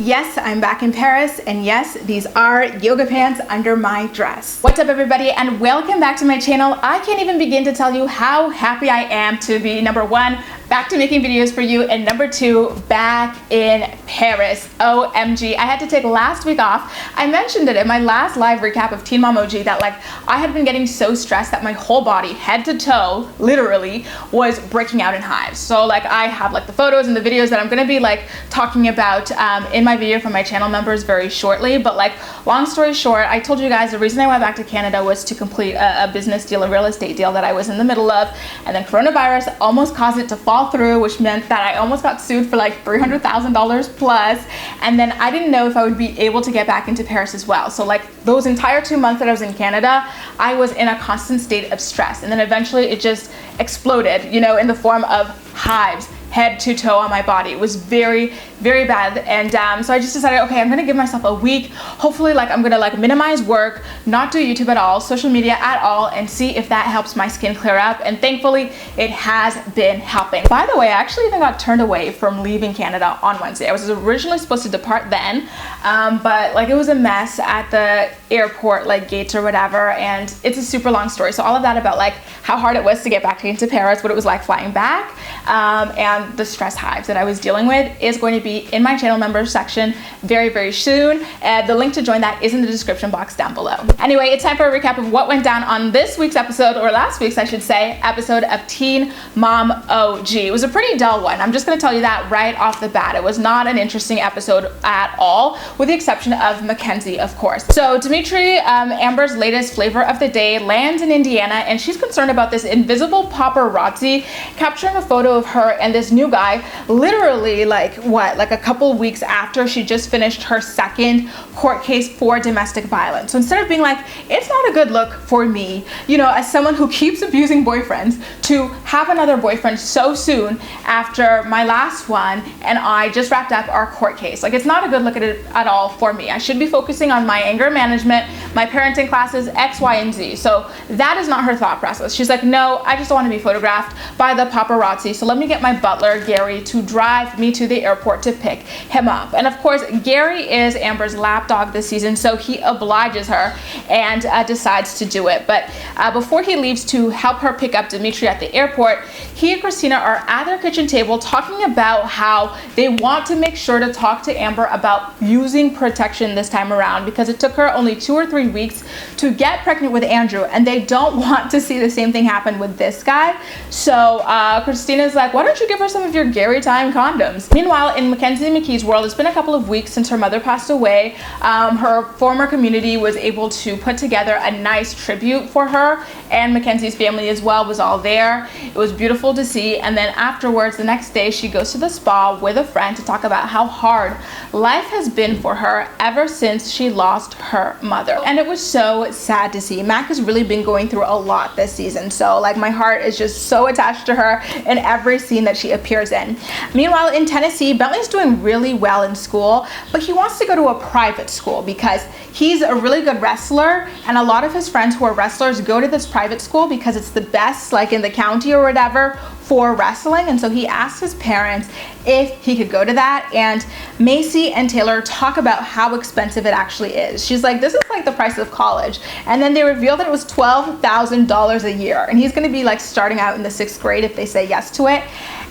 Yes, I'm back in Paris, and yes, these are yoga pants under my dress. What's up everybody, and welcome back to my channel. I can't even begin to tell you how happy I am to be number one, back to making videos for you, and number two, back in Paris. OMG, I had to take last week off. I mentioned it in my last live recap of Teen Mom OG that like I had been getting so stressed that my whole body, head to toe, literally, was breaking out in hives. So like I have like the photos and the videos that I'm gonna be like talking about in my video for my channel members very shortly. But like long story short, I told you guys the reason I went back to Canada was to complete a business deal, a real estate deal that I was in the middle of, and then coronavirus almost caused it to fall through, which meant that I almost got sued for like $300,000 plus, and then I didn't know if I would be able to get back into Paris as well. So like those entire 2 months that I was in Canada, I was in a constant state of stress, and then eventually it just exploded, you know, in the form of hives, head to toe on my body. It was very, very bad. And so I just decided, okay, I'm gonna give myself a week. Hopefully like I'm gonna like minimize work, not do YouTube at all, social media at all, and see if that helps my skin clear up. And thankfully it has been helping. By the way, I actually even got turned away from leaving Canada on Wednesday. I was originally supposed to depart then, but like it was a mess at the airport, like gates or whatever. And it's a super long story. So all of that about like how hard it was to get back into Paris, what it was like flying back, and the stress hives that I was dealing with is going to be in my channel members section very, very soon. The link to join that is in the description box down below. Anyway, it's time for a recap of what went down on this week's episode, or last week's I should say, episode of Teen Mom OG. It was a pretty dull one. I'm just gonna tell you that right off the bat. It was not an interesting episode at all, with the exception of Mackenzie, of course. So Dimitri, Amber's latest flavor of the day, lands in Indiana, and she's concerned about this invisible paparazzi capturing a photo of her and this new guy, literally like a couple weeks after she just finished her second court case for domestic violence. So instead of being like, it's not a good look for me, you know, as someone who keeps abusing boyfriends, to have another boyfriend so soon after my last one and I just wrapped up our court case. Like, it's not a good look at it at all for me. I should be focusing on my anger management, my parenting classes, X, Y, and Z. So that is not her thought process. She's like, no, I just don't want to be photographed by the paparazzi. So let me get my butler, Gary, to drive me to the airport to pick him up. And of course, Gary is Amber's lapdog this season, so he obliges her and decides to do it. But before he leaves to help her pick up Dimitri at the airport, he and Christina are at their kitchen table talking about how they want to make sure to talk to Amber about using protection this time around, because it took her only 2 or 3 weeks to get pregnant with Andrew, and they don't want to see the same thing happen with this guy. So Christina's like, why don't you give her some of your Gary time condoms? Meanwhile, in Mackenzie McKee's world, it's been a couple of weeks since her mother passed away. Her former community was able to put together a nice tribute for her, and Mackenzie's family as well was all there. It was beautiful to see. And then afterwards, the next day, she goes to the spa with a friend to talk about how hard life has been for her ever since she lost her mother. And it was so sad to see. Mac has really been going through a lot this season, so like my heart is just so attached to her in every scene that she appears in. Meanwhile, in Tennessee, Bentley's doing really well in school, but he wants to go to a private school because he's a really good wrestler, and a lot of his friends who are wrestlers go to this private school because it's the best, like in the county or whatever, for wrestling. And so he asked his parents if he could go to that, and Maci and Taylor talk about how expensive it actually is. She's like, this is like the price of college. And then they reveal that it was $12,000 a year, and he's gonna be like starting out in the 6th grade if they say yes to it.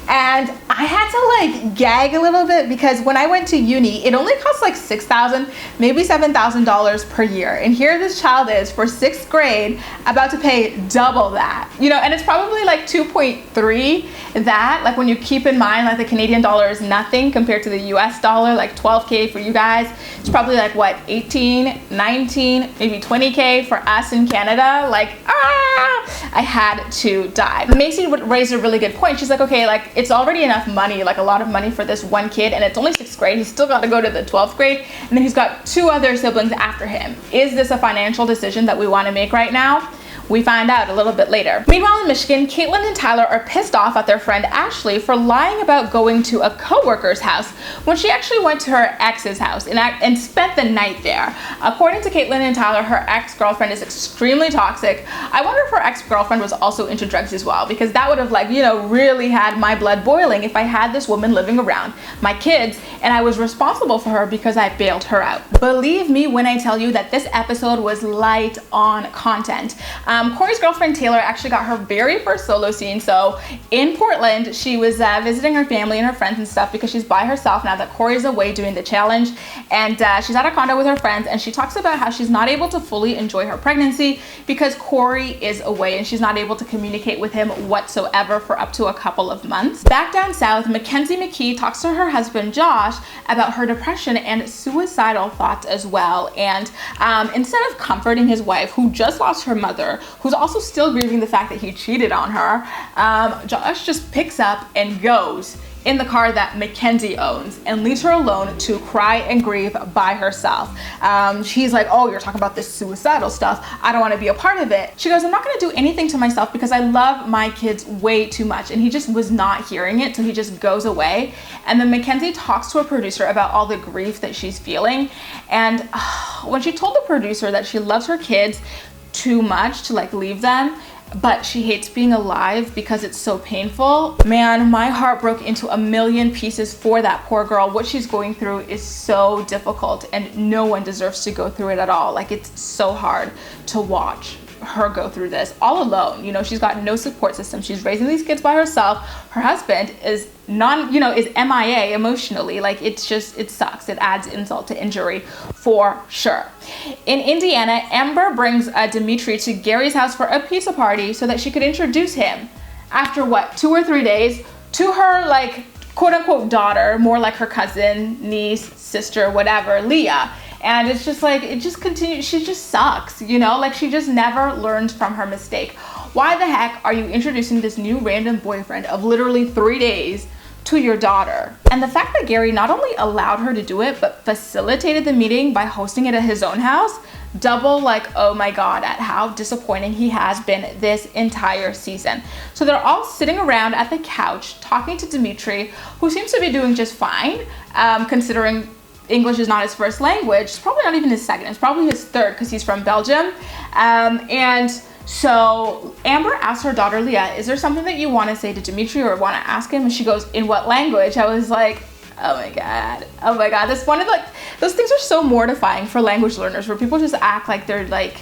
And I had to like gag a little bit, because when I went to uni, it only cost like $6,000, maybe $7,000 per year. And here this child is for 6th grade about to pay double that, you know, and it's probably like 2.3 that, like when you keep in mind like the Canadian dollar is nothing compared to the US dollar, like 12K for you guys. It's probably like what, 18, 19, maybe 20K for us in Canada. Like, I had to die. Maci would raise a really good point. She's like, okay, like it's already enough money, like a lot of money for this one kid, and it's only 6th grade. He's still got to go to the 12th grade, and then he's got 2 other siblings after him. Is this a financial decision that we want to make right now? We find out a little bit later. Meanwhile in Michigan, Catelynn and Tyler are pissed off at their friend Ashley for lying about going to a co-worker's house when she actually went to her ex's house and spent the night there. According to Catelynn and Tyler, her ex-girlfriend is extremely toxic. I wonder if her ex-girlfriend was also into drugs as well, because that would have, like, you know, really had my blood boiling if I had this woman living around my kids and I was responsible for her because I bailed her out. Believe me when I tell you that this episode was light on content. Cory's girlfriend Taylor actually got her very first solo scene. So in Portland, she was visiting her family and her friends and stuff because she's by herself now that Cory's away doing the challenge, and she's at a condo with her friends, and she talks about how she's not able to fully enjoy her pregnancy because Cory is away and she's not able to communicate with him whatsoever for up to a couple of months. Back down south, Mackenzie McKee talks to her husband Josh about her depression and suicidal thoughts as well, and instead of comforting his wife who just lost her mother, who's also still grieving the fact that he cheated on her, Josh just picks up and goes in the car that Mackenzie owns and leaves her alone to cry and grieve by herself. She's like, oh, you're talking about this suicidal stuff. I don't want to be a part of it. She goes, I'm not going to do anything to myself because I love my kids way too much. And he just was not hearing it, so he just goes away. And then Mackenzie talks to a producer about all the grief that she's feeling. And when she told the producer that she loves her kids too much to like leave them, but she hates being alive because it's so painful, man, my heart broke into a million pieces for that poor girl. What she's going through is so difficult and no one deserves to go through it at all. Like, it's so hard to watch her go through this all alone. You know, she's got no support system. She's raising these kids by herself. Her husband is is MIA emotionally. Like, it's just, it sucks. It adds insult to injury for sure. In Indiana, Amber brings Dimitri to Gary's house for a pizza party so that she could introduce him after what, 2 or 3 days to her, like, quote unquote daughter, more like her cousin, niece, sister, whatever, Leah. And it's just like, it just continues. She just sucks, you know, like she just never learned from her mistake. Why the heck are you introducing this new random boyfriend of literally 3 days to your daughter? And the fact that Gary not only allowed her to do it, but facilitated the meeting by hosting it at his own house, double like, oh my God, at how disappointing he has been this entire season. So they're all sitting around at the couch talking to Dimitri, who seems to be doing just fine, considering English is not his first language. It's probably not even his second. It's probably his third because he's from Belgium. And so Amber asked her daughter Leah, is there something that you want to say to Dimitri or want to ask him? And she goes, in what language? I was like, oh my God. Oh my God. This one of like, those things are so mortifying for language learners where people just act like they're like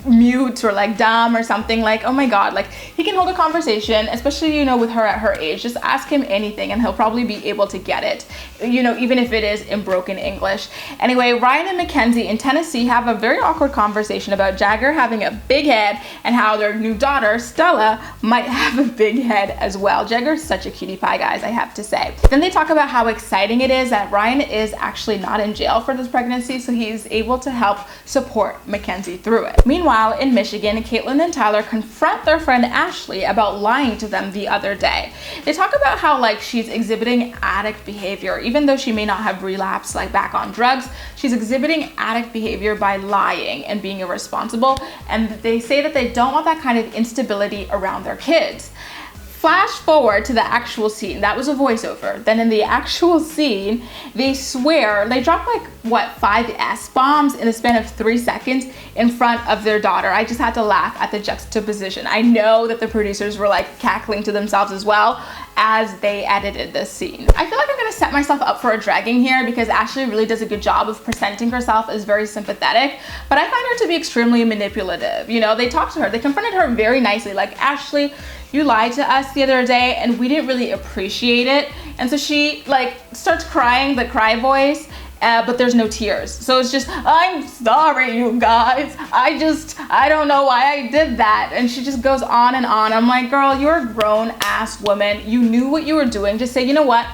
mute or like dumb or something. Like, oh my God, like he can hold a conversation, especially, you know, with her at her age. Just ask him anything and he'll probably be able to get it, you know, even if it is in broken English. Anyway, Ryan and Mackenzie in Tennessee have a very awkward conversation about Jagger having a big head and how their new daughter, Stella, might have a big head as well. Jagger's such a cutie pie, guys, I have to say. Then they talk about how exciting it is that Ryan is actually not in jail for this pregnancy, so he's able to help support Mackenzie through it. Meanwhile, in Michigan, Catelynn and Tyler confront their friend Ashley about lying to them the other day. They talk about how like she's exhibiting addict behavior. Even though she may not have relapsed like back on drugs, she's exhibiting addict behavior by lying and being irresponsible. And they say that they don't want that kind of instability around their kids. Flash forward to the actual scene. That was a voiceover. Then in the actual scene, they swear, they drop like, what, 5 S-bombs in the span of 3 seconds in front of their daughter. I just had to laugh at the juxtaposition. I know that the producers were like cackling to themselves as well as they edited this scene. I feel like I'm gonna set myself up for a dragging here because Ashley really does a good job of presenting herself as very sympathetic, but I find her to be extremely manipulative. You know, they talked to her, they confronted her very nicely, like, Ashley, you lied to us the other day and we didn't really appreciate it. And so she like starts crying, the cry voice, but there's no tears. So it's just, I'm sorry, you guys. I don't know why I did that. And she just goes on and on. I'm like, girl, you're a grown ass woman. You knew what you were doing. Just say, you know what?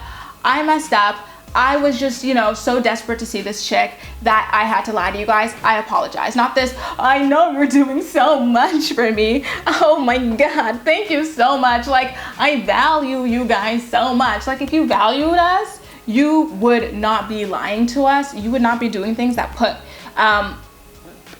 I messed up. I was just, you know, so desperate to see this chick that I had to lie to you guys. I apologize. Not this, I know you're doing so much for me. Oh my God, thank you so much. Like, I value you guys so much. Like, if you valued us, you would not be lying to us. You would not be doing things that put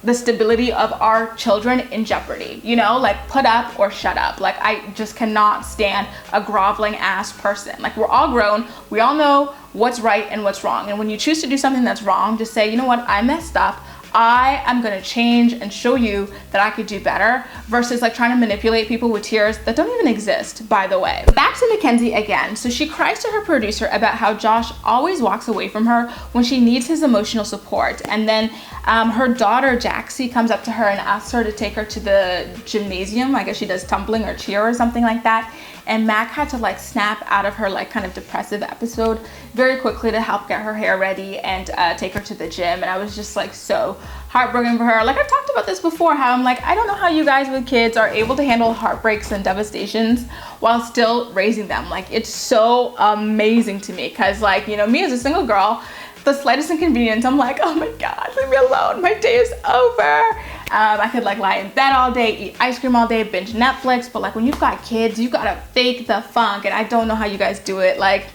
the stability of our children in jeopardy, you know, like put up or shut up. Like I just cannot stand a groveling ass person. Like we're all grown, we all know what's right and what's wrong. And when you choose to do something that's wrong, just say, you know what, I messed up. I am gonna change and show you that I could do better, versus like trying to manipulate people with tears that don't even exist, by the way. Back to Mackenzie again. So she cries to her producer about how Josh always walks away from her when she needs his emotional support. And then her daughter Jaxie comes up to her and asks her to take her to the gymnasium. I guess she does tumbling or cheer or something like that. And Mac had to like snap out of her like kind of depressive episode very quickly to help get her hair ready and take her to the gym. And I was just like so heartbroken for her. Like I've talked about this before, how I'm like, I don't know how you guys with kids are able to handle heartbreaks and devastations while still raising them. Like it's so amazing to me, because like, you know, me as a single girl, the slightest inconvenience, I'm like, oh my God, leave me alone, my day is over. I could like lie in bed all day, eat ice cream all day, binge Netflix, but like when you've got kids, you gotta fake the funk, and I don't know how you guys do it, like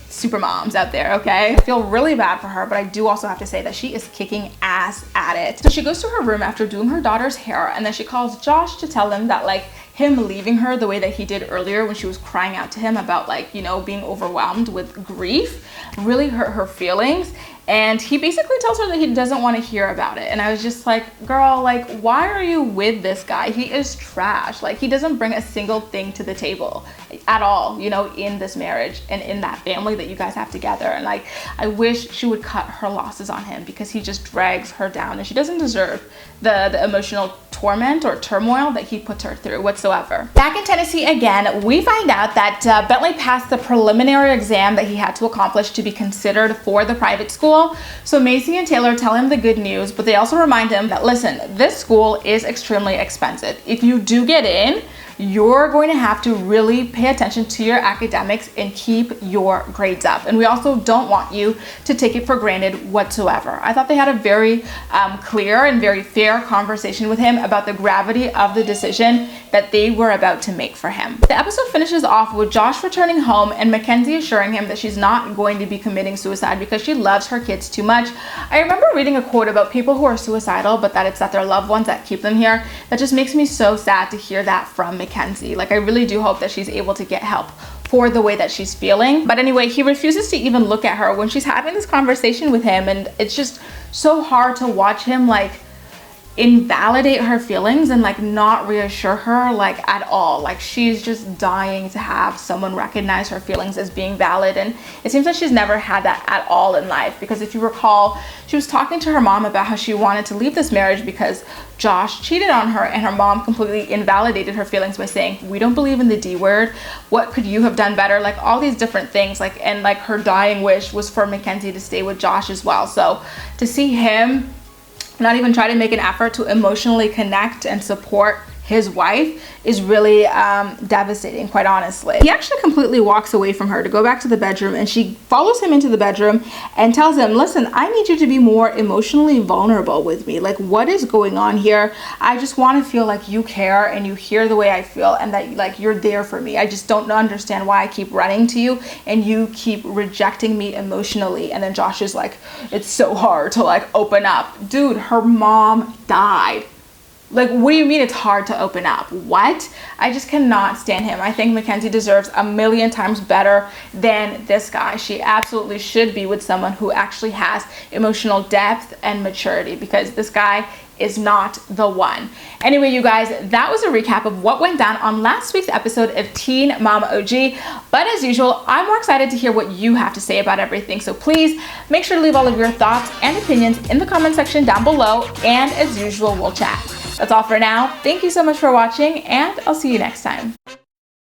super moms out there, okay? I feel really bad for her, but I do also have to say that she is kicking ass at it. So she goes to her room after doing her daughter's hair, and then she calls Josh to tell him that like him leaving her the way that he did earlier when she was crying out to him about like, you know, being overwhelmed with grief really hurt her feelings. And he basically tells her that he doesn't want to hear about it. And I was just like, girl, like, why are you with this guy? He is trash. Like, he doesn't bring a single thing to the table at all, you know, in this marriage and in that family that you guys have together. And like, I wish she would cut her losses on him, because he just drags her down, and she doesn't deserve the emotional torment or turmoil that he puts her through whatsoever. Back in Tennessee again, we find out that Bentley passed the preliminary exam that he had to accomplish to be considered for the private school. So Maci and Taylor tell him the good news, but they also remind him that, listen, this school is extremely expensive. If you do get in, you're going to have to really pay attention to your academics and keep your grades up. And we also don't want you to take it for granted whatsoever. I thought they had a very clear and very fair conversation with him about the gravity of the decision that they were about to make for him. The episode finishes off with Josh returning home and Mackenzie assuring him that she's not going to be committing suicide because she loves her kids too much. I remember reading a quote about people who are suicidal, but that it's that their loved ones that keep them here. That just makes me so sad to hear that from Mackenzie. Like, I really do hope that she's able to get help for the way that she's feeling. But anyway, he refuses to even look at her when she's having this conversation with him, and it's just so hard to watch him like invalidate her feelings and like not reassure her like at all. Like, she's just dying to have someone recognize her feelings as being valid, and it seems like she's never had that at all in life. Because if you recall, she was talking to her mom about how she wanted to leave this marriage because Josh cheated on her, and her mom completely invalidated her feelings by saying, we don't believe in the D word, what could you have done better, like all these different things. Like, and like her dying wish was for Mackenzie to stay with Josh as well. So to see him not even try to make an effort to emotionally connect and support his wife is really devastating, quite honestly. He actually completely walks away from her to go back to the bedroom, and she follows him into the bedroom and tells him, listen, I need you to be more emotionally vulnerable with me. Like, what is going on here? I just want to feel like you care and you hear the way I feel and that like you're there for me. I just don't understand why I keep running to you and you keep rejecting me emotionally. And then Josh is like, it's so hard to like open up. Dude, her mom died. Like, what do you mean it's hard to open up? What? I just cannot stand him. I think Mackenzie deserves a million times better than this guy. She absolutely should be with someone who actually has emotional depth and maturity, because this guy is not the one. Anyway, you guys, that was a recap of what went down on last week's episode of Teen Mom OG. But as usual, I'm more excited to hear what you have to say about everything. So please make sure to leave all of your thoughts and opinions in the comment section down below. And as usual, we'll chat. That's all for now. Thank you so much for watching, and I'll see you next time.